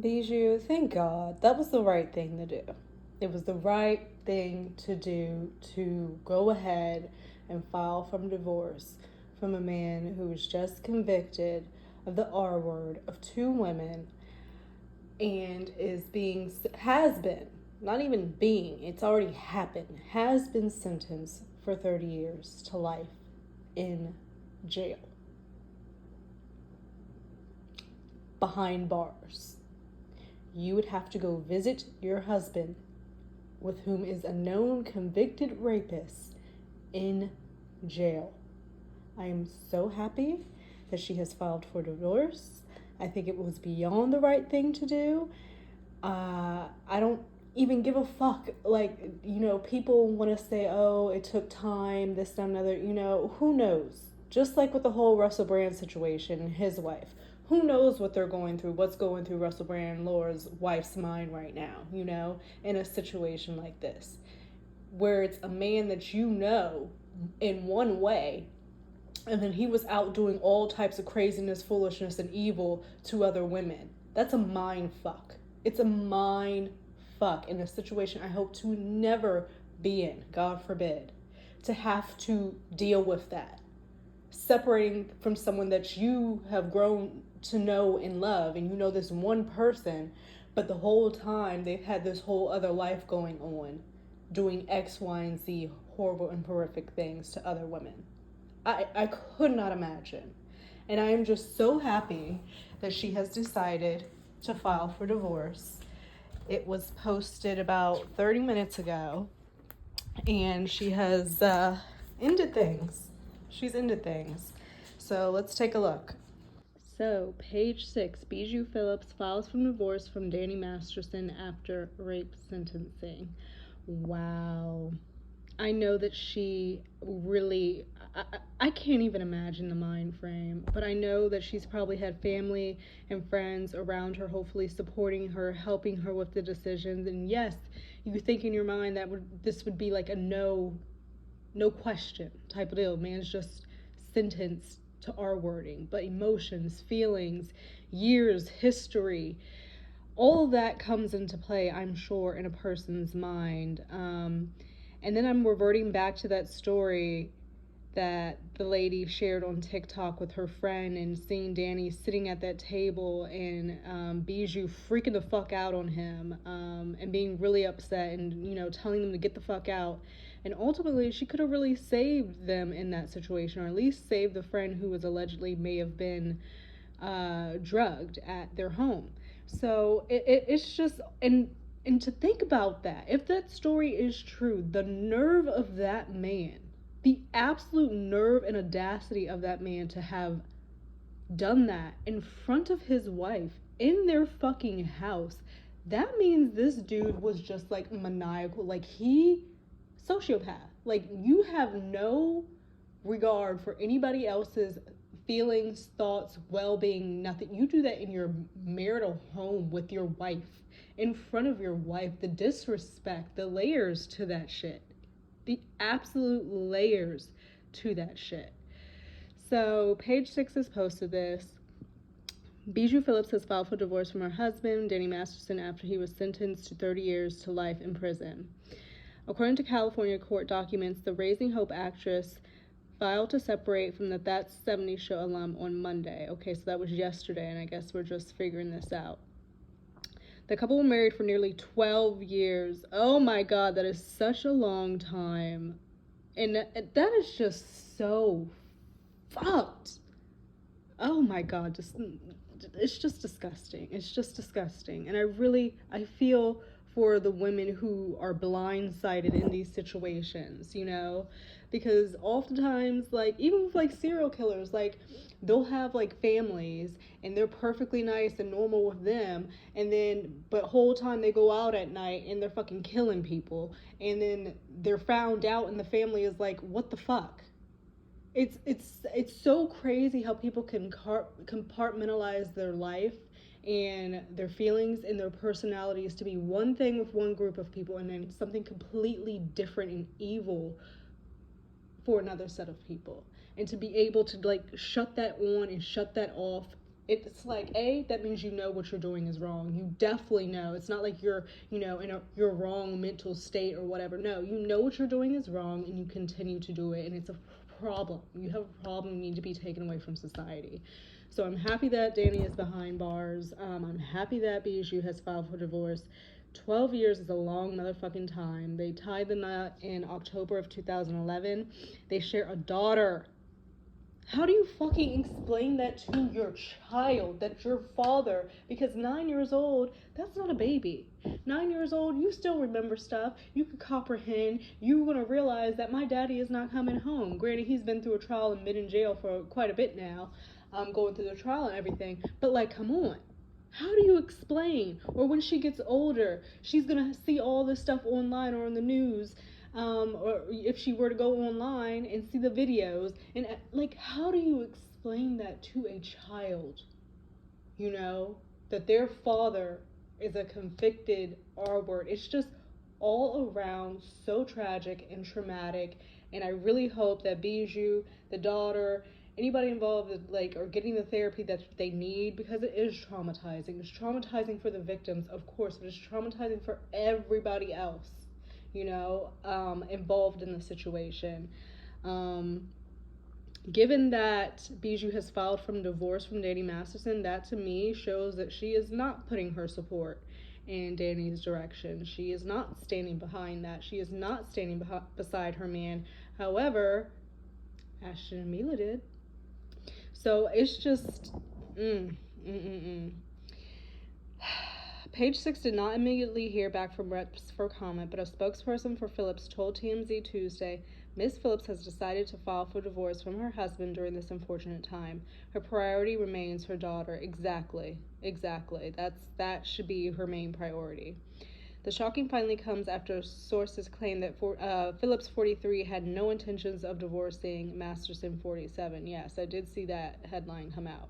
Bijou, thank God. That was the right thing to do. It was the right thing to do to go ahead and file for divorce from a man who was just convicted of the R word of two women and has been, not even being, it's already happened, has been sentenced for 30 years to life in jail behind bars. You would have to go visit your husband, with whom is a known convicted rapist, in jail. I am so happy that she has filed for divorce. I think it was beyond the right thing to do. I don't even give a fuck. Like, people want to say, oh, it took time, this, that, another. Who knows? Just like with the whole Russell Brand situation and his wife. Who knows what they're going through, what's going through Russell Brand and Laura's wife's mind right now, in a situation like this, where it's a man that in one way, and then he was out doing all types of craziness, foolishness, and evil to other women. That's a mind fuck. It's a mind fuck in a situation I hope to never be in, God forbid, to have to deal with that. Separating from someone that you have grown to know and love, and this one person, but the whole time they've had this whole other life going on, doing X, Y, and Z horrible and horrific things to other women. I could not imagine. And I am just so happy that she has decided to file for divorce. It was posted about 30 minutes ago, and she has ended things. She's ended things. So let's take a look. So, page 6, Bijou Phillips files for divorce from Danny Masterson after rape sentencing. Wow. I know that she really, I can't even imagine the mind frame, but I know that she's probably had family and friends around her, hopefully supporting her, helping her with the decisions. And yes, you think in your mind that this would be like a no question type of deal. Man's just sentenced to R wording, but emotions, feelings, years, history, all of that comes into play, I'm sure, in a person's mind. And then I'm reverting back to that story that the lady shared on TikTok with her friend, and seeing Danny sitting at that table, and Bijou freaking the fuck out on him, and being really upset, and telling them to get the fuck out. And ultimately, she could have really saved them in that situation, or at least saved the friend who was allegedly may have been drugged at their home. So it's just, and to think about that, if that story is true, the nerve of that man, the absolute nerve and audacity of that man to have done that in front of his wife in their fucking house, that means this dude was just like maniacal. Like, he sociopath. Like, you have no regard for anybody else's feelings, thoughts, well-being, nothing. You do that in your marital home with your wife, in front of your wife. The disrespect, the layers to that shit, the absolute layers to that shit. So page 6 has posted this. Bijou Phillips has filed for divorce from her husband, Danny Masterson, after he was sentenced to 30 years to life in prison. According to California court documents, the Raising Hope actress filed to separate from the That's 70 Show alum on Monday. Okay, so that was yesterday, and I guess we're just figuring this out. The couple were married for nearly 12 years. Oh my God, that is such a long time. And that is just so fucked. Oh my God, it's just disgusting. It's just disgusting. And I feel for the women who are blindsided in these situations, because oftentimes, like, even with like serial killers, like, they'll have like families and they're perfectly nice and normal with them, and then but whole time they go out at night and they're fucking killing people, and then they're found out and the family is like, what the fuck? It's so crazy how people can compartmentalize their life and their feelings and their personalities to be one thing with one group of people, and then something completely different and evil for another set of people. And to be able to like shut that on and shut that off It's like, that means you know what you're doing is wrong. You definitely know. It's not like you're, in your wrong mental state or whatever. No, you know what you're doing is wrong and you continue to do it, and it's a problem. You have a problem. You need to be taken away from society. So I'm happy that Danny is behind bars. I'm happy that Bijou has filed for divorce. 12 years is a long motherfucking time. They tied the knot in October of 2011. They share a daughter. How do you fucking explain that to your child, that your father, because 9 years old, that's not a baby. 9 years old, you still remember stuff. You could comprehend. You're going to realize that my daddy is not coming home. Granted, he's been through a trial and been in jail for quite a bit now, going through the trial and everything. But, like, come on. How do you explain? Or when she gets older, she's going to see all this stuff online or on the news. Or if she were to go online and see the videos, and like, how do you explain that to a child? That their father is a convicted R word. It's just all around so tragic and traumatic. And I really hope that Bijou, the daughter, anybody involved are getting the therapy that they need, because it is traumatizing. It's traumatizing for the victims, of course, but it's traumatizing for everybody else involved in the situation. Given that Bijou has filed for divorce from Danny Masterson, that to me shows that she is not putting her support in Danny's direction. She is not standing behind that. She is not standing beside her man. However, Ashton and Mila did. So it's just, Page Six did not immediately hear back from reps for comment, but a spokesperson for Phillips told TMZ Tuesday, Ms. Phillips has decided to file for divorce from her husband during this unfortunate time. Her priority remains her daughter. Exactly. That should be her main priority. The shocking finally comes after sources claim that Phillips, 43, had no intentions of divorcing Masterson, 47. Yes, I did see that headline come out.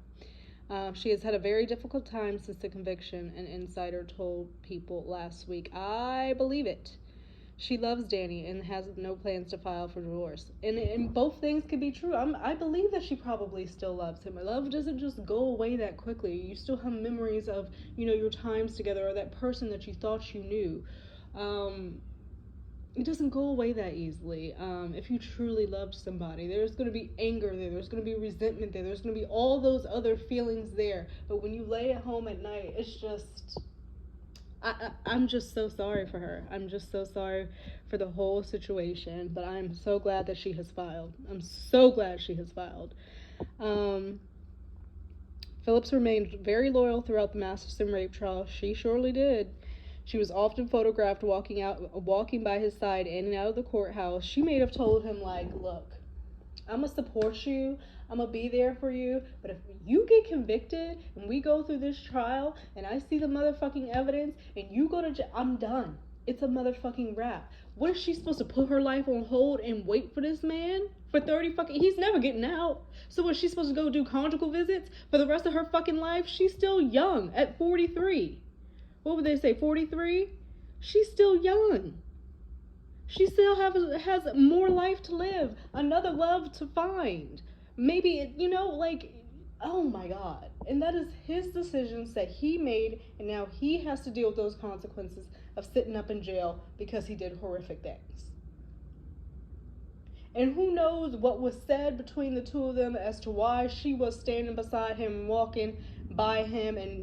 She has had a very difficult time since the conviction, an insider told People last week. I believe it. She loves Danny and has no plans to file for divorce. And both things could be true. I believe that she probably still loves him. Love doesn't just go away that quickly. You still have memories of, your times together, or that person that you thought you knew. It doesn't go away that easily. If you truly loved somebody, there's going to be anger there, there's going to be resentment there's going to be all those other feelings there. But when you lay at home at night, it's just, I'm just so sorry for her. I'm just so sorry for the whole situation. But I'm so glad that she has filed. I'm so glad she has filed. Phillips remained very loyal throughout the Masterson rape trial. She surely did. She was often photographed walking by his side in and out of the courthouse. She may have told him, like, look, I'm going to support you. I'm going to be there for you. But if you get convicted and we go through this trial and I see the motherfucking evidence and you go to jail, I'm done. It's a motherfucking wrap. What is she supposed to put her life on hold and wait for this man for 30 fucking... He's never getting out. So what, she's supposed to go do conjugal visits for the rest of her fucking life? She's still young at 43. What would they say, 43? She's still young. She still has more life to live, another love to find. Maybe, oh my God. And that is his decisions that he made, and now he has to deal with those consequences of sitting up in jail because he did horrific things. And who knows what was said between the two of them as to why she was standing beside him, walking by him, and,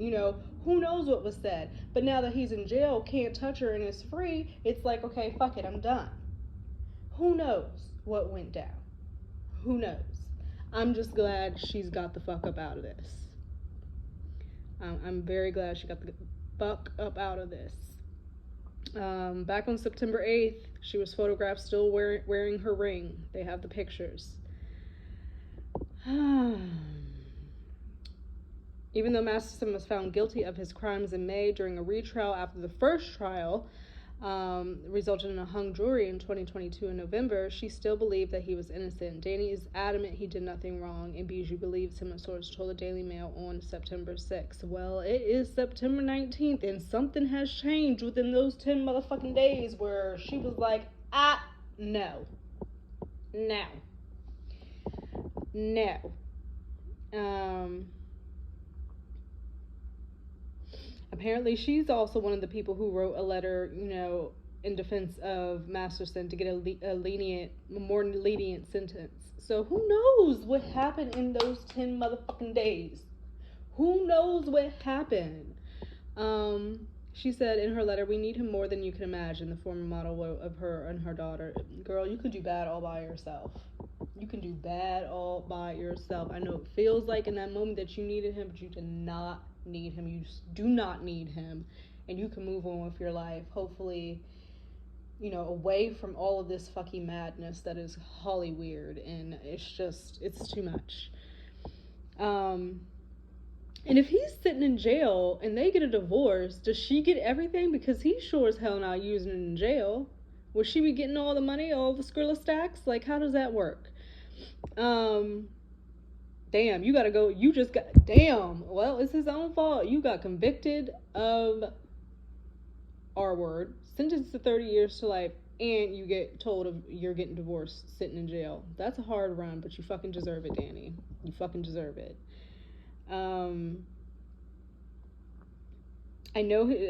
who knows what was said. But now that he's in jail, can't touch her, and is free, it's like, okay, fuck it, I'm done. Who knows what went down? Who knows? I'm just glad she's got the fuck up out of this. I'm very glad she got the fuck up out of this. Back on September 8th, she was photographed still wearing her ring. They have the pictures. Even though Masterson was found guilty of his crimes in May during a retrial after the first trial resulted in a hung jury in 2022 in November, she still believed that he was innocent. Danny is adamant he did nothing wrong, and Bijou believes him, a source told the Daily Mail on September 6th. Well, it is September 19th, and something has changed within those 10 motherfucking days where she was like, no. Apparently, she's also one of the people who wrote a letter, in defense of Masterson to get a more lenient sentence. So who knows what happened in those 10 motherfucking days? Who knows what happened? She said in her letter, "We need him more than you can imagine," the former model wrote of her and her daughter. Girl, you could do bad all by yourself. You can do bad all by yourself. I know it feels like in that moment that you needed him, but you did not need him. You do not need him. And you can move on with your life. Hopefully, away from all of this fucking madness that is Holly weird. And it's too much. And if he's sitting in jail and they get a divorce, does she get everything? Because he's sure as hell not using it in jail. Would she be getting all the money, all the Skrilla stacks? Like, how does that work? Damn, you gotta go. Damn. Well, it's his own fault. You got convicted of R word, sentenced to 30 years to life, and you get told you're getting divorced, sitting in jail. That's a hard run, but you fucking deserve it, Danny. You fucking deserve it.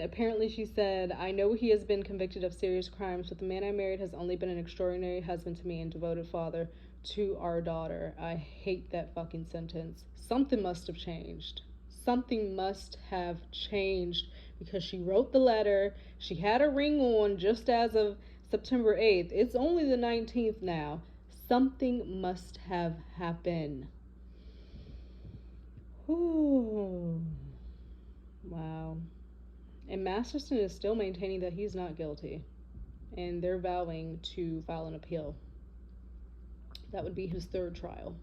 Apparently she said, "I know he has been convicted of serious crimes, but the man I married has only been an extraordinary husband to me and devoted father to our daughter." I hate that fucking sentence. Something must have changed. Something must have changed because she wrote the letter. She had a ring on just as of September 8th. It's only the 19th now. Something must have happened. Ooh. Wow. And Masterson is still maintaining that he's not guilty. And they're vowing to file an appeal. That would be his third trial.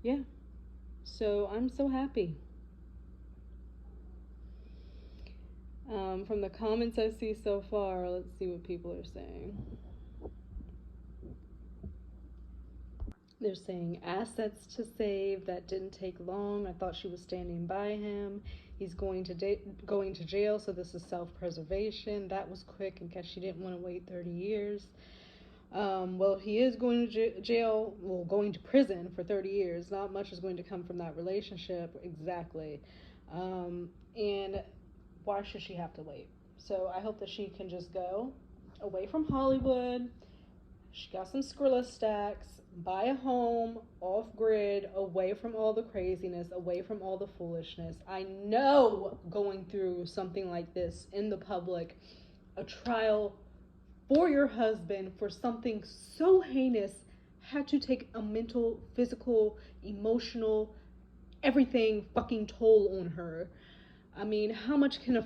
Yeah. So I'm so happy. From the comments I see so far, let's see what people are saying. They're saying assets to save. That didn't take long. I thought she was standing by him. He's going to jail, so this is self-preservation. That was quick in case she didn't want to wait 30 years. Well, he is going to jail, going to prison for 30 years. Not much is going to come from that relationship, exactly. And why should she have to wait? So I hope that she can just go away from Hollywood. She got some Skrilla stacks, buy a home, off grid, away from all the craziness, away from all the foolishness. I know going through something like this in the public, a trial for your husband for something so heinous had to take a mental, physical, emotional, everything fucking toll on her. I mean, how much can a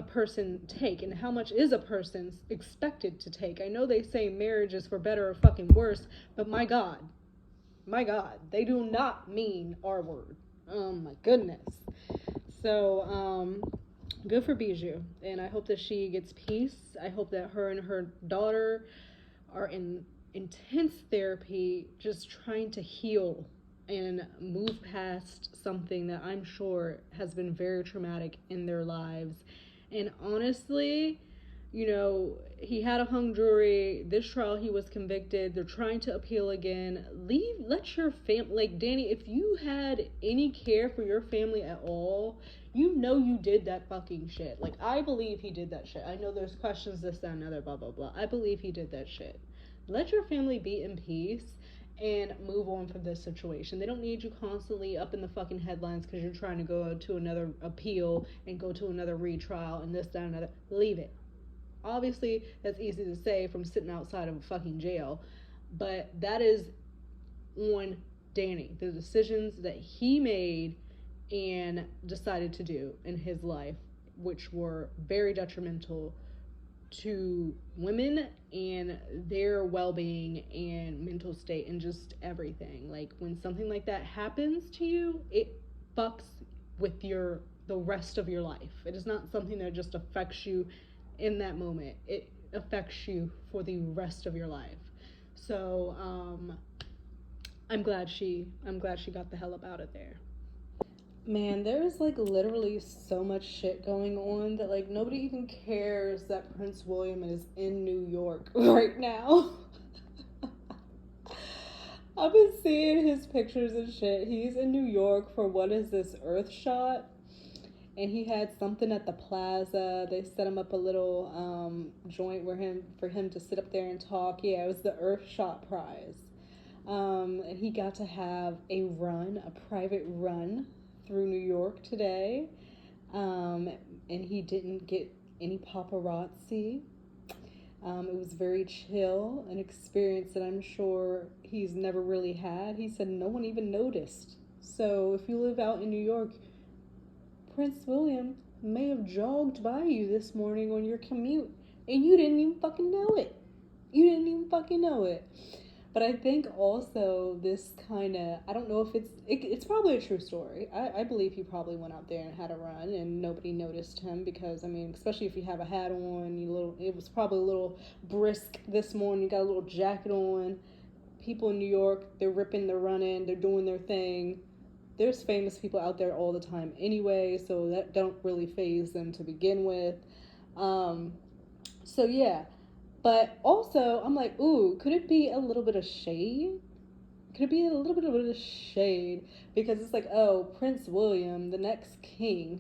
person take, and how much is a person expected to take? I know they say marriage is for better or fucking worse, but my God, they do not mean our word. Oh my goodness. So, good for Bijou, and I hope that she gets peace. I hope that her and her daughter are in intense therapy, just trying to heal and move past something that I'm sure has been very traumatic in their lives. And honestly, he had a hung jury. This trial, he was convicted. They're trying to appeal again. Let your family, like Danny, if you had any care for your family at all, you did that fucking shit. Like, I believe he did that shit. I know there's questions, this, that, and other, blah, blah, blah. I believe he did that shit. Let your family be in peace and move on from this situation. They don't need you constantly up in the fucking headlines because you're trying to go to another appeal and go to another retrial and this, that, and another. Leave it. Obviously, that's easy to say from sitting outside of a fucking jail, but that is on Danny. The decisions that he made and decided to do in his life, which were very detrimental to women and their well-being and mental state and just everything. Like, when something like that happens to you, it fucks with the rest of your life. It is not something that just affects you in that moment. It affects you for the rest of your life. So I'm glad she got the hell up out of there. Man, there's like literally so much shit going on that like nobody even cares that Prince William is in New York right now. I've been seeing his pictures and shit. He's in New York for what is this Earth shot? and he had something at the plaza. They set him up a little joint for him to sit up there and talk. Yeah, it was the Earthshot Prize. And he got to have a private run through New York today. And he didn't get any paparazzi. It was very chill, an experience that I'm sure he's never really had. He said no one even noticed. So if you live out in New York, Prince William may have jogged by you this morning on your commute and you didn't even fucking know it. You didn't even fucking know it. But I think also this kind of, I don't know if it's probably a true story. I believe he probably went out there and had a run and nobody noticed him because, I mean, especially if you have a hat on, it was probably a little brisk this morning. You got a little jacket on. People in New York, they're ripping, they're running, they're doing their thing. There's famous people out there all the time anyway, so that don't really faze them to begin with. So yeah. But also, I'm like, ooh, could it be a little bit of shade? Could it be a little bit of a shade? Because it's like, oh, Prince William, the next king,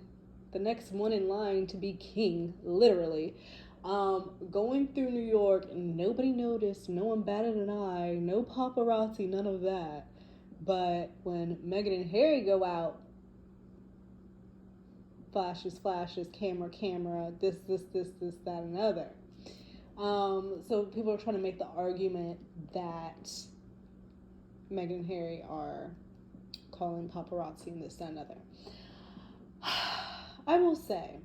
the next one in line to be king, literally, going through New York, nobody noticed, no one batted an eye, no paparazzi, none of that. But when Meghan and Harry go out, flashes, camera, this, that, and other. So people are trying to make the argument that Meghan and Harry are calling paparazzi and this, that, and other. I will say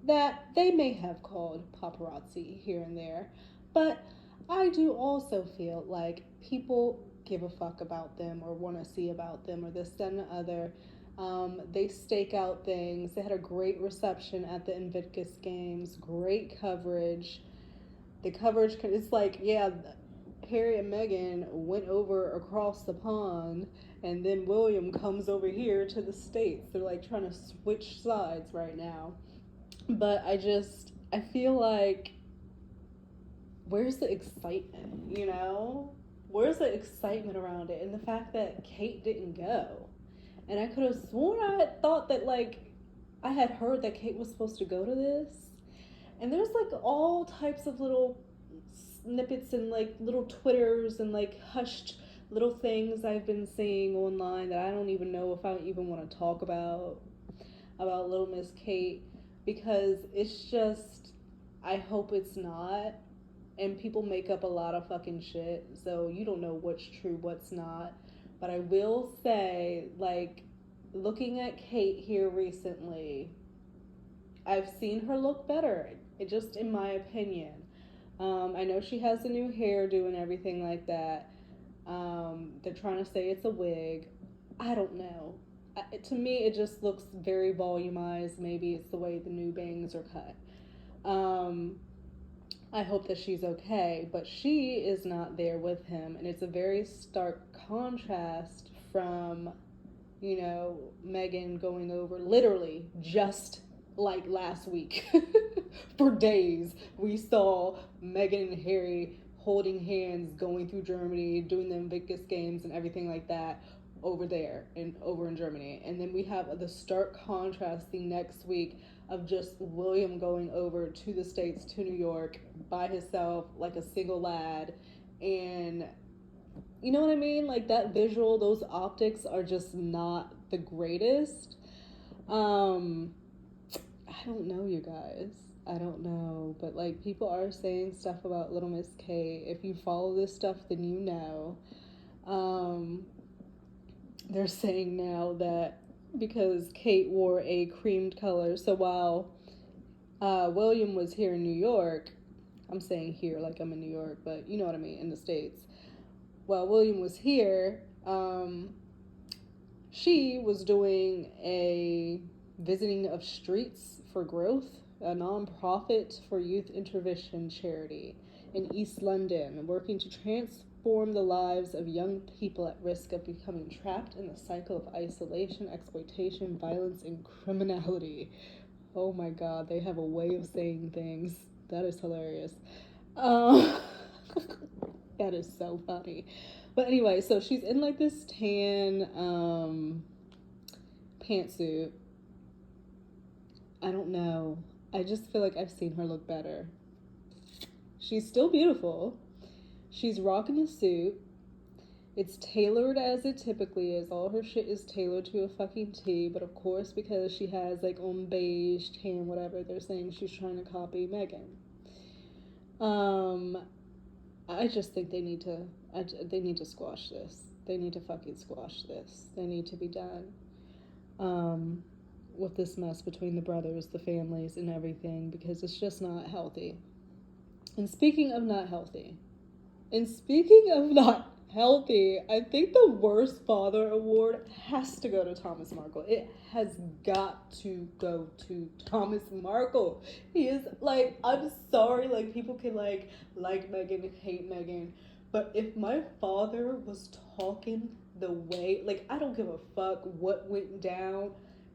that they may have called paparazzi here and there, but I do also feel like people give a fuck about them or want to see about them or this, that, and the other. They stake out things. They had a great reception at the Invictus Games, great coverage. The coverage, it's like, yeah, Harry and Meghan went over across the pond, and then William comes over here to the States. They're like trying to switch sides right now. But I feel like, where's the excitement, you know? Where's the excitement around it? And the fact that Kate didn't go. And I could have sworn I had thought that, like, I had heard that Kate was supposed to go to this. And there's like all types of little snippets and like little Twitters and like hushed little things I've been seeing online that I don't even know if I even want to talk about Little Miss Kate, because it's just, I hope it's not. And people make up a lot of fucking shit, so you don't know what's true, what's not. But I will say, like, looking at Kate here recently, I've seen her look better. It just, in my opinion. I know she has a new hairdo and everything like that. They're trying to say it's a wig. I don't know. To me, it just looks very volumized. Maybe it's the way the new bangs are cut. I hope that she's okay, but she is not there with him, and it's a very stark contrast from, Meghan going over literally just like last week. For days, we saw Meghan and Harry holding hands, going through Germany, doing the Invictus Games and everything like that over there and over in Germany. And then we have the stark contrast the next week of just William going over to the States, to New York by himself, like a single lad. And you know what I mean? Like, that visual, those optics are just not the greatest. I don't know, you guys. I don't know. But, like, people are saying stuff about Little Miss K. If you follow this stuff, then you know. They're saying now that because Kate wore a creamed color, so while William was here in New York, I'm saying here like I'm in New York, but you know what I mean, in the States. While William was here, she was doing a visiting of Streets for Growth, a nonprofit for youth intervention charity in East London, working to transform the lives of young people at risk of becoming trapped in the cycle of isolation, exploitation, violence, and criminality. Oh my God, they have a way of saying things. That is hilarious. Um, that is so funny. But anyway, so she's in like this tan pantsuit, I don't know. I just feel like I've seen her look better. She's still beautiful. She's rocking a suit. It's tailored as it typically is. All her shit is tailored to a fucking T. But of course, because she has like on beige, tan, whatever, they're saying she's trying to copy Megan. I just think they need to squash this. They need to fucking squash this. They need to be done. With this mess between the brothers, the families, and everything, because it's just not healthy. And speaking of not healthy, I think the worst father award has to go to Thomas Markle. It has got to go to Thomas Markle. He is like, I'm sorry, like people can like Megan and hate Megan, but if my father was talking the way, like I don't give a fuck what went down.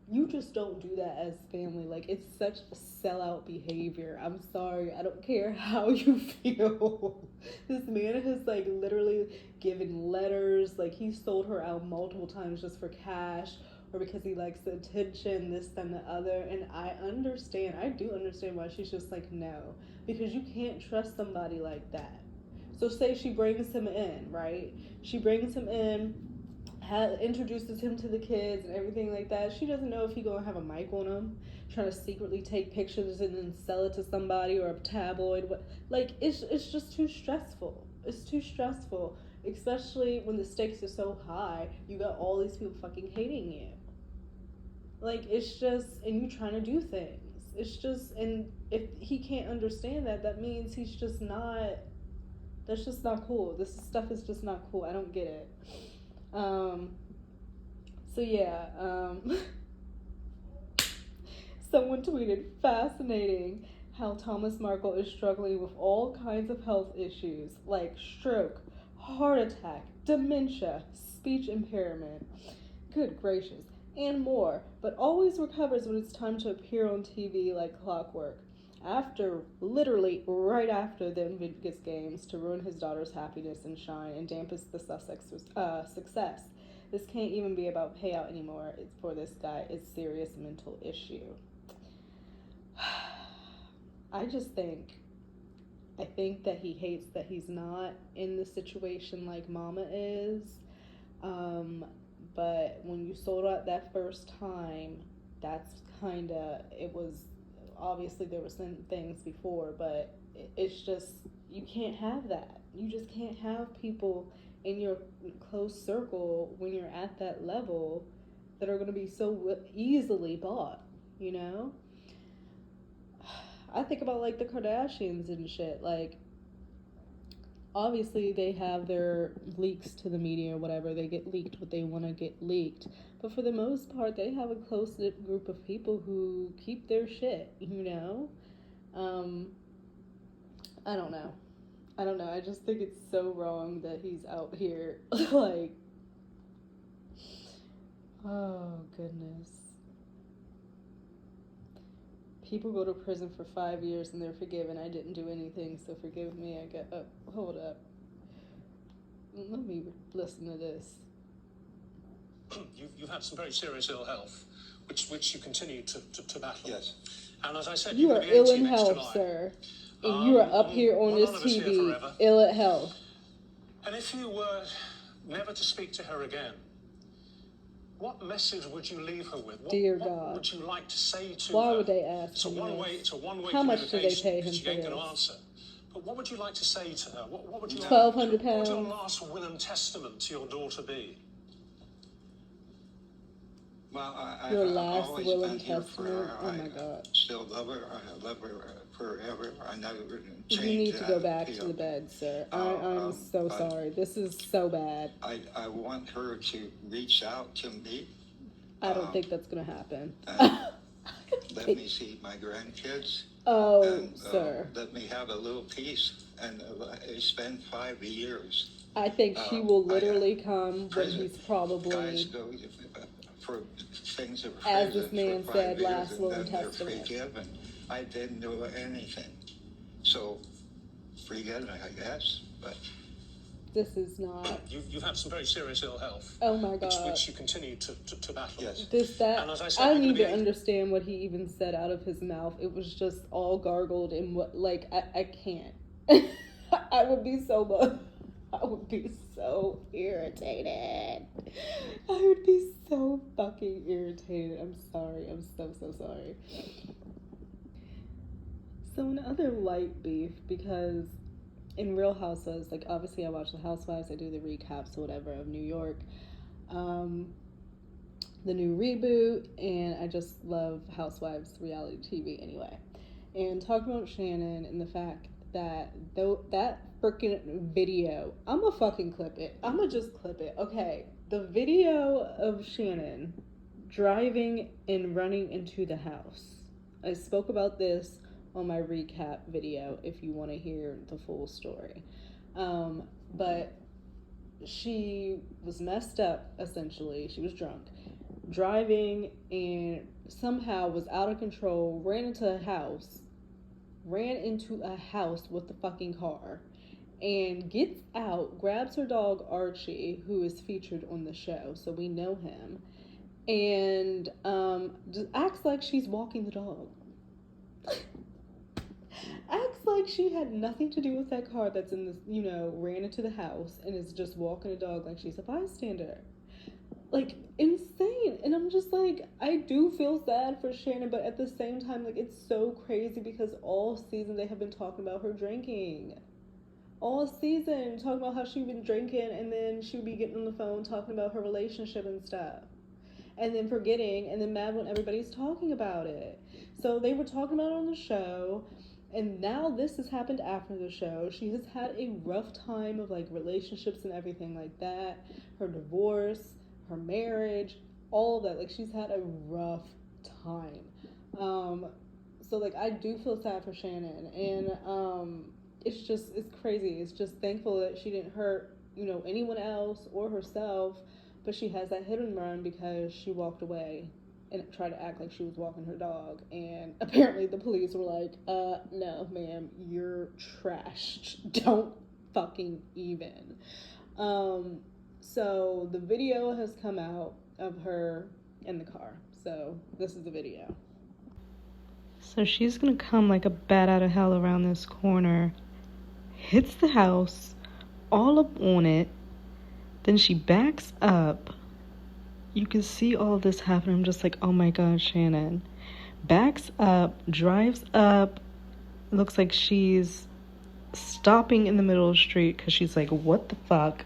You just don't do that as family. Like, it's such sellout behavior. I'm sorry. I don't care how you feel. This man has, like, literally given letters. Like, he sold her out multiple times just for cash or because he likes the attention, this, and the other. And I do understand why she's just like, no. Because you can't trust somebody like that. So say she brings him in, right? She brings him in, introduces him to the kids and everything like that. She doesn't know if he gonna have a mic on him, trying to secretly take pictures and then sell it to somebody or a tabloid. Like it's just too stressful. It's too stressful, especially when the stakes are so high. You got all these people fucking hating you. Like it's just, and you trying to do things. It's just, and if he can't understand that, that means he's just not. That's just not cool. This stuff is just not cool. I don't get it. So yeah, someone tweeted, fascinating how Thomas Markle is struggling with all kinds of health issues like stroke, heart attack, dementia, speech impairment, good gracious, and more, but always recovers when it's time to appear on TV like clockwork. Literally right after the Invictus Games, to ruin his daughter's happiness and shine and dampen the Sussex success. This can't even be about payout anymore. It's for this guy. It's serious mental issue. I think that he hates that he's not in the situation like Mama is. But when you sold out that first time, that's it was, obviously there were some things before, but it's just, you can't have that. You just can't have people in your close circle when you're at that level that are going to be so easily bought, you know? I think about like the Kardashians and shit. Like, obviously they have their leaks to the media or whatever. They get leaked what they want to get leaked. But for the most part, they have a close-knit group of people who keep their shit, you know? I don't know. I just think it's so wrong that he's out here, like, oh, goodness. People go to prison for 5 years and they're forgiven. I didn't do anything, so forgive me. I got, oh, hold up. Let me listen to this. You've had some very serious ill health, which you continue to battle. Yes. And as I said, You are ill in health, sir. And you are up here on this TV, ill at health. And if you were never to speak to her again, what message would you leave her with? Dear God. What would you like to say to her? Why would they ask It's a one-way How much do they pay him she for ain't this? going to answer. But what would you like to say to her? What would you £1,200. What would your last will and testament to your daughter be? Well, your last will and testament. Oh my God! Still love her. I love her forever. I never change. You need to go back to the bed, sir. I'm so sorry. This is so bad. I want her to reach out to me. I don't think that's gonna happen. Let me see my grandkids. Oh, and, sir. Let me have a little peace and spend 5 years. I think she will literally come when he's probably. Guys go for things of as this man said, last will and testament. testament. I didn't do anything, so forget it, I guess. But This is not. You've had some very serious ill health. Oh my God. Which you continue to battle. Yes. And as I said, I need to understand what he even said out of his mouth. It was just all gargled and what, like, I can't. I would be so irritated. I would be so fucking irritated. I'm sorry. I'm so sorry. So in other light beef, because in Real Housewives, like, obviously I watch the Housewives, I do the recaps or whatever of New York, the new reboot, and I just love Housewives reality TV anyway. And talking about Shannon and the fact that that freaking video, I'ma fucking clip it. I'ma just clip it. Okay, the video of Shannon driving and running into the house. I spoke about this on my recap video if you want to hear the full story. But she was messed up, essentially. She was drunk, driving, and somehow was out of control, ran into a house with the fucking car, and gets out, grabs her dog Archie, who is featured on the show, so we know him, and just acts like she's walking the dog. Acts like she had nothing to do with that car that's in this, ran into the house, and is just walking a dog like she's a bystander. Like, insane. And I'm just like, I do feel sad for Shannon, but at the same time, like, it's so crazy because all season they have been talking about her drinking. All season, talking about how she'd been drinking, and then she would be getting on the phone talking about her relationship and stuff. And then forgetting, and then mad when everybody's talking about it. So they were talking about it on the show, and now this has happened after the show. She has had a rough time of, like, relationships and everything like that. Her divorce, her marriage, all of that. Like, she's had a rough time. So, like, I do feel sad for Shannon, and it's crazy. It's just thankful that she didn't hurt, anyone else or herself, but she has that hit and run because she walked away and tried to act like she was walking her dog, and apparently the police were like, no, ma'am, you're trash. Don't fucking even. So the video has come out of her in the car. So this is the video. So she's gonna come like a bat out of hell around this corner, hits the house, all up on it, then she backs up. You can see all this happen. I'm just like, oh my God, Shannon. Backs up, drives up, looks like she's stopping in the middle of the street because she's like, what the fuck?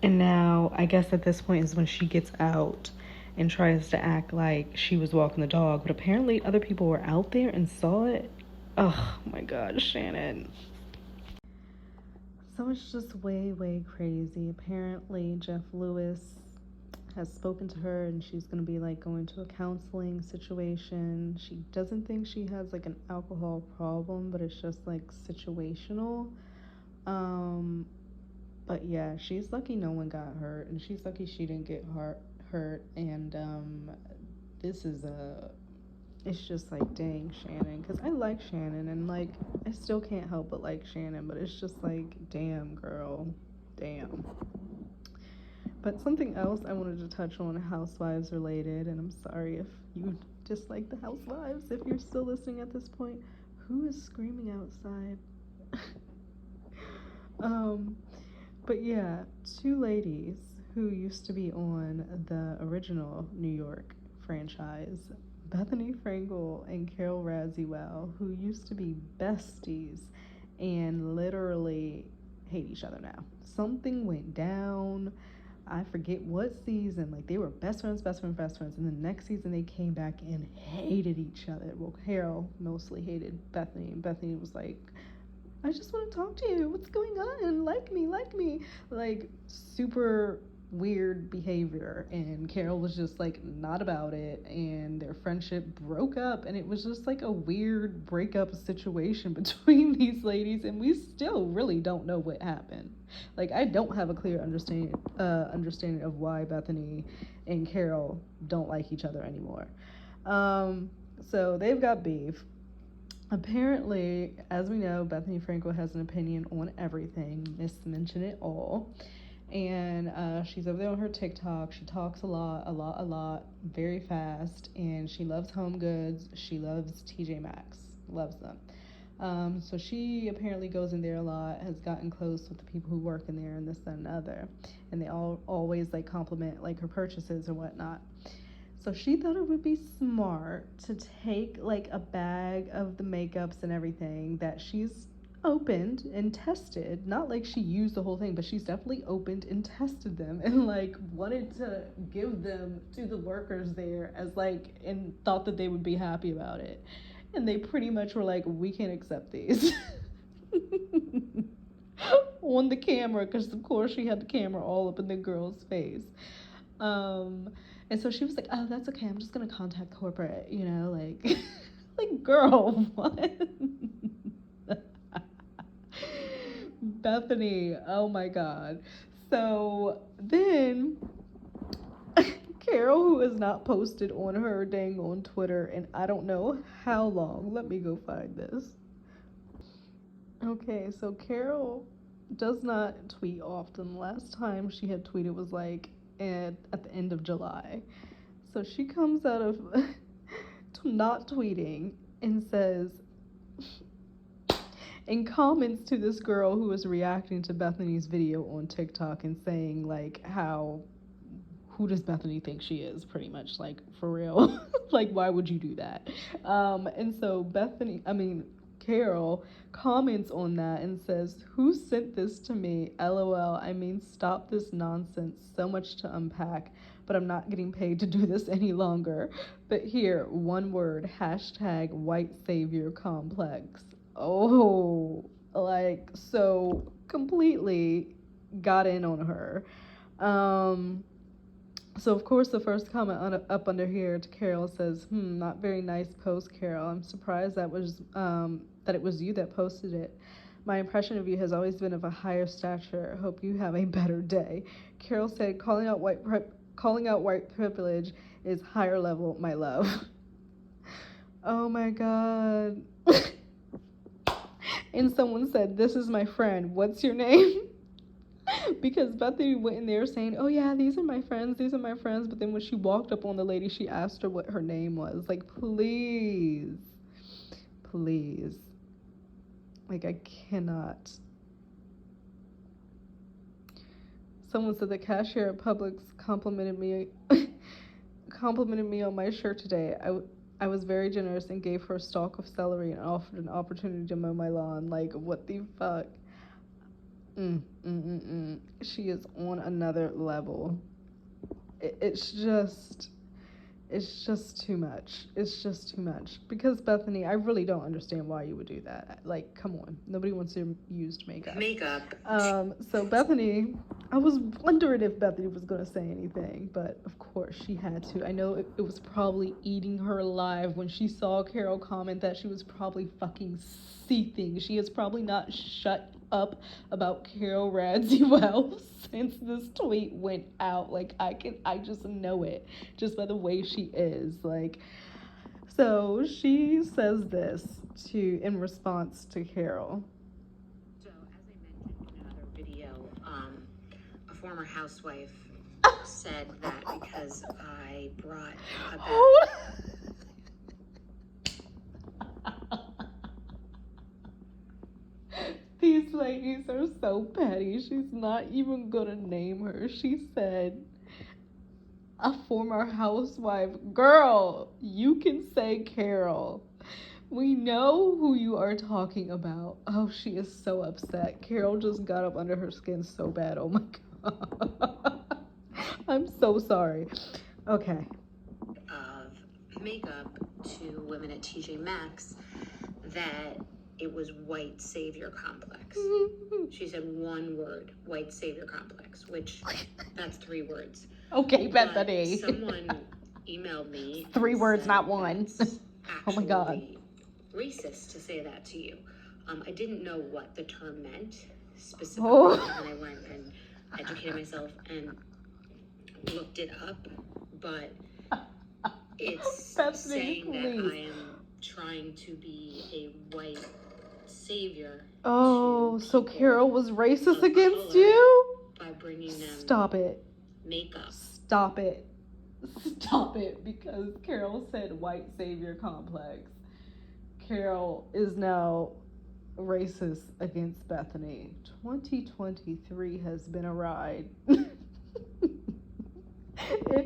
And now, I guess at this point is when she gets out and tries to act like she was walking the dog. But apparently other people were out there and saw it. Oh my God, Shannon. So it's just way, way crazy. Apparently Jeff Lewis has spoken to her, and she's going to be, like, going to a counseling situation. She doesn't think she has, like, an alcohol problem, but it's just, like, situational. But yeah, she's lucky no one got hurt, and she's lucky she didn't get hurt. And it's just like, dang, Shannon, because I like Shannon, and, like, I still can't help but like Shannon, but it's just like, damn, girl, damn. But something else I wanted to touch on, Housewives related, and I'm sorry if you dislike the Housewives, if you're still listening at this point. Who is screaming outside? But yeah, two ladies who used to be on the original New York franchise, Bethany Frankel and Carol Radziwill, who used to be besties and literally hate each other now. Something went down. I forget what season. Like, they were best friends, and the next season they came back and hated each other. Well, Carol mostly hated Bethany, and Bethany was like, I just want to talk to you. What's going on? Like me. Like, super weird behavior. And Carol was just, like, not about it. And their friendship broke up. And it was just, like, a weird breakup situation between these ladies. And we still really don't know what happened. Like, I don't have a clear understanding of why Bethany and Carol don't like each other anymore. So they've got beef. Apparently, as we know, Bethany Frankel has an opinion on everything. Miss Mention It All. And she's over there on her TikTok. She talks a lot, very fast. And she loves Home Goods. She loves TJ Maxx. Loves them. So she apparently goes in there a lot, has gotten close with the people who work in there and this, that, and other. And they all always like compliment like her purchases or whatnot. So she thought it would be smart to take like a bag of the makeups and everything that she's opened and tested. Not like she used the whole thing, but she's definitely opened and tested them and like wanted to give them to the workers there as like, and thought that they would be happy about it. And they pretty much were like, we can't accept these. On the camera, because of course she had the camera all up in the girl's face. And so she was like, oh, that's okay, I'm just gonna contact corporate, you know, like like girl, what? Bethany, oh my god. So then Carol, who has not posted on her dang on Twitter and I don't know how long. Let me go find this. Okay, so Carol does not tweet often. Last time she had tweeted was like at the end of July. So she comes out of not tweeting and says, in comments to this girl who was reacting to Bethany's video on TikTok and saying like who does Bethany think she is, pretty much, like, for real. Like, why would you do that? And so Carol comments on that and says, who sent this to me? LOL. I mean, stop this nonsense. So much to unpack, but I'm not getting paid to do this any longer. But here, one word, hashtag white savior complex. Oh, like, so completely got in on her. So of course the first comment up under here to Carol says, not very nice post, Carol. I'm surprised that it was you that posted it. My impression of you has always been of a higher stature. Hope you have a better day. Carol said, calling out white privilege is higher level, my love. Oh my god. And someone said, this is my friend. What's your name? Because Bethany went in there saying, oh yeah, these are my friends, but then when she walked up on the lady, she asked her what her name was. Like, please. Like, I cannot. Someone said the cashier at Publix complimented me on my shirt today. I was very generous and gave her a stalk of celery and offered an opportunity to mow my lawn. Like, what the fuck? She is on another level. It's just too much. It's just too much. Because Bethany, I really don't understand why you would do that. Like, come on. Nobody wants to use makeup. So Bethany, I was wondering if Bethany was going to say anything, but of course she had to. I know it was probably eating her alive when she saw Carol comment that. She was probably fucking seething. She has probably not shut up about Carol Radziwill since this tweet went out. Like, I just know it just by the way she is. Like, so she says this in response to Carol. So as I mentioned in another video, a former housewife said that because I brought a bag. These ladies are so petty. She's not even gonna name her. She said, a former housewife. Girl, you can say Carol. We know who you are talking about. Oh, she is so upset. Carol just got up under her skin so bad. Oh my god. I'm so sorry. Okay. Of makeup to women at TJ Maxx that it was white savior complex. She said one word, white savior complex, which that's 3 words. Okay, Bethany. Someone emailed me. 3 words, not one. Oh my god. Racist to say that to you. I didn't know what the term meant specifically, and I went and educated myself and looked it up, but it's Bethany, saying please. that I am trying to be a white savior. Oh, to so people Carol was racist of against color you? by bringing them Stop it. makeup. Stop it. Stop it, because Carol said white savior complex. Carol is now racist against Bethany. 2023 has been a ride. It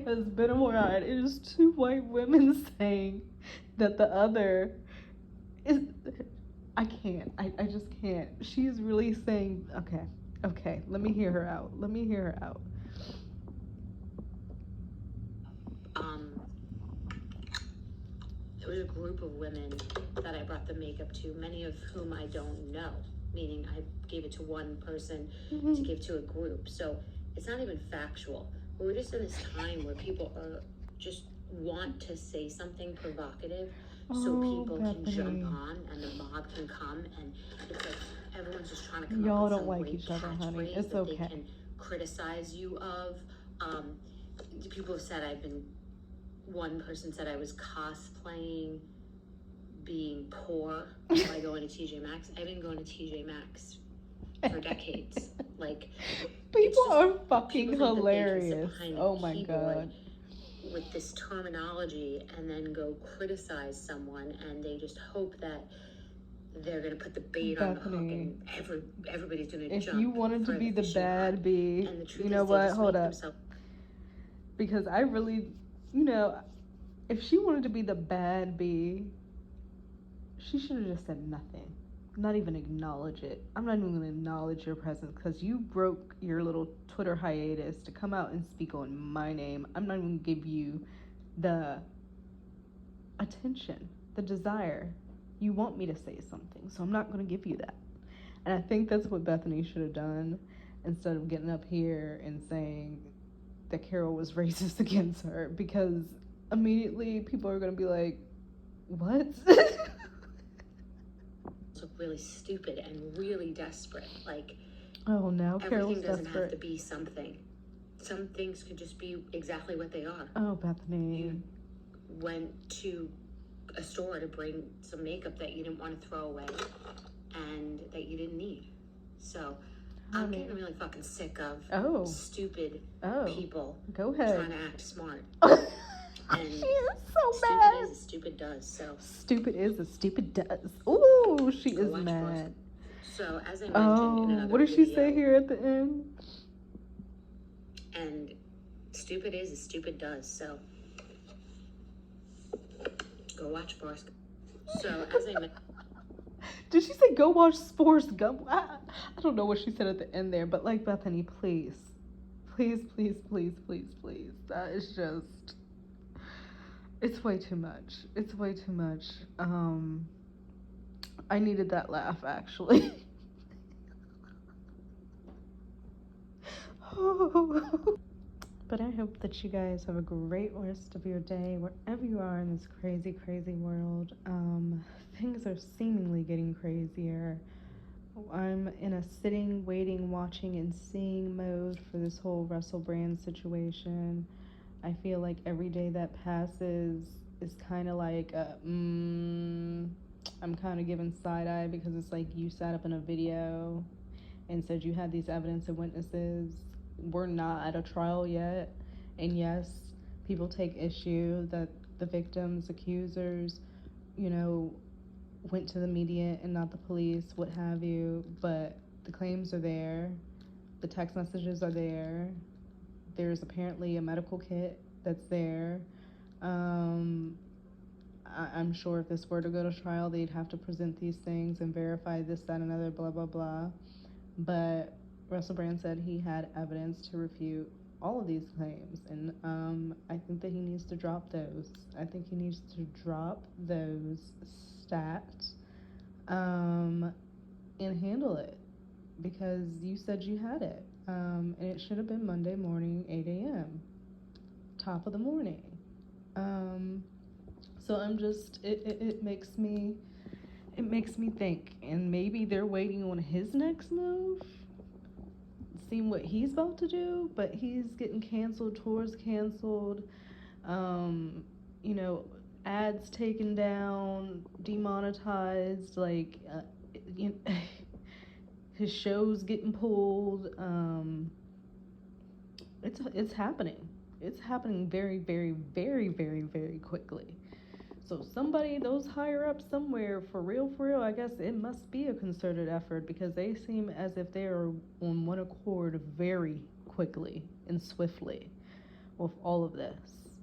has been a ride. It is two white women saying that the other is. I can't. I just can't. She's really saying, okay, let me hear her out. Let me hear her out. There was a group of women that I brought the makeup to, many of whom I don't know, meaning I gave it to one person to give to a group. So it's not even factual. We're just in this time where people are just want to say something provocative so people can jump on and the mob can come, and it's like everyone's just trying to come Y'all up with don't some like great each other, honey. catchphrase It's that okay. they can criticize you of. People have said one person said I was cosplaying being poor by going to TJ Maxx. I've been going to TJ Maxx for decades. Like, people are fucking people think hilarious. that they can sit behind a Oh my keyboard god. with this terminology and then go criticize someone, and they just hope that they're gonna put the bait on the hook, and everybody's gonna if jump. You wanted to be the bad bee, and the truth you know is what? Hold up. Because I really, if she wanted to be the bad bee, she should have just said nothing. Not even acknowledge it. I'm not even going to acknowledge your presence because you broke your little Twitter hiatus to come out and speak on my name. I'm not even going to give you the attention, the desire. You want me to say something, so I'm not going to give you that. And I think that's what Bethany should have done instead of getting up here and saying that Carol was racist against her, because immediately people are going to be like, what? Look really stupid and really desperate. Like, oh, now Carol's everything doesn't desperate. have to be something. Some things could just be exactly what they are. Oh, Bethany. You went to a store to bring some makeup that you didn't want to throw away and that you didn't need. So I'm getting really fucking sick of stupid people Go ahead. trying to act smart. And she is so stupid mad. Stupid is as stupid does. So stupid is as stupid does. Ooh, she is mad. So as I mentioned in another what did she video, say here at the end? And stupid is as stupid does. So go watch Forrest Gump. So as I mentioned. Did she say go watch Forrest Gump? I don't know what she said at the end there, but like, Bethany, please. Please, please, please, please, please. That is just, it's way too much. It's way too much. I needed that laugh, actually. But I hope that you guys have a great rest of your day wherever you are in this crazy, crazy world. Things are seemingly getting crazier. I'm in a sitting, waiting, watching, and seeing mode for this whole Russell Brand situation. I feel like every day that passes is kind of like I'm kind of giving side eye, because it's like you sat up in a video and said you had these evidence and witnesses. We're not at a trial yet, and yes, people take issue that the victims, accusers, went to the media and not the police, what have you, but the claims are there, the text messages are there, there's apparently a medical kit that's there. I'm sure if this were to go to trial, they'd have to present these things and verify this, that, and another, blah, blah, blah. But Russell Brand said he had evidence to refute all of these claims, and I think that he needs to drop those. I think he needs to drop those stats and handle it, because you said you had it, and it should have been Monday morning, 8 a.m., top of the morning. So I'm just, it makes me think, and maybe they're waiting on his next move, seeing what he's about to do, but he's getting canceled, tours canceled, ads taken down, demonetized, like, you know, his shows getting pulled. It's happening. It's happening very, very, very, very, very quickly. So somebody, those higher up somewhere, for real, I guess it must be a concerted effort because they seem as if they are on one accord very quickly and swiftly with all of this.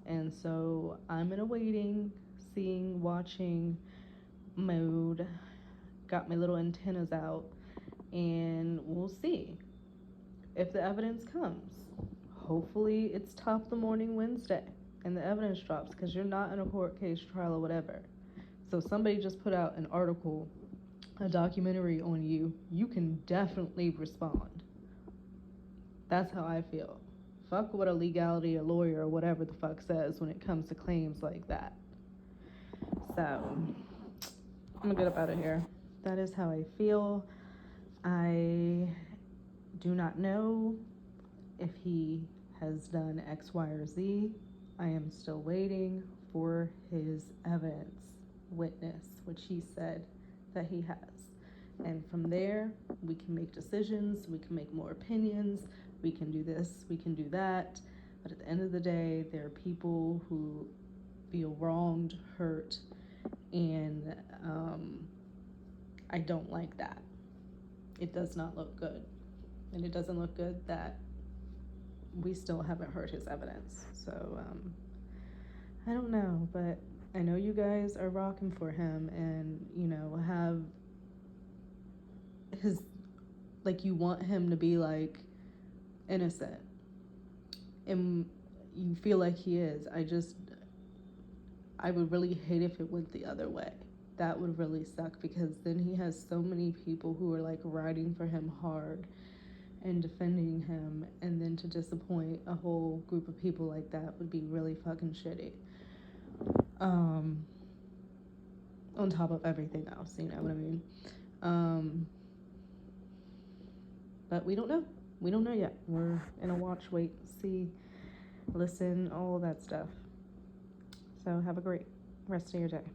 And so I'm in a waiting, seeing, watching mode. Got my little antennas out, and we'll see if the evidence comes. Hopefully it's top of the morning Wednesday and the evidence drops, because you're not in a court case, trial, or whatever. So somebody just put out an article, a documentary on you, you can definitely respond. That's how I feel. Fuck what a legality, a lawyer, or whatever the fuck says when it comes to claims like that. So I'm gonna get up out of here. That is how I feel. I do not know if he has done X, Y, or Z. I am still waiting for his evidence, witness, which he said that he has. And from there, we can make decisions, we can make more opinions, we can do this, we can do that. But at the end of the day, there are people who feel wronged, hurt, and I don't like that. It does not look good. And it doesn't look good that we still haven't heard his evidence. So I don't know, but I know you guys are rocking for him, and you know, have his, like, you want him to be like innocent, and you feel like he is. I would really hate if it went the other way. That would really suck, because then he has so many people who are like riding for him hard and defending him, and then to disappoint a whole group of people like that would be really fucking shitty. On top of everything else, you know what I mean? But we don't know. We don't know yet. We're in a watch, wait, see, listen, all of that stuff. So have a great rest of your day.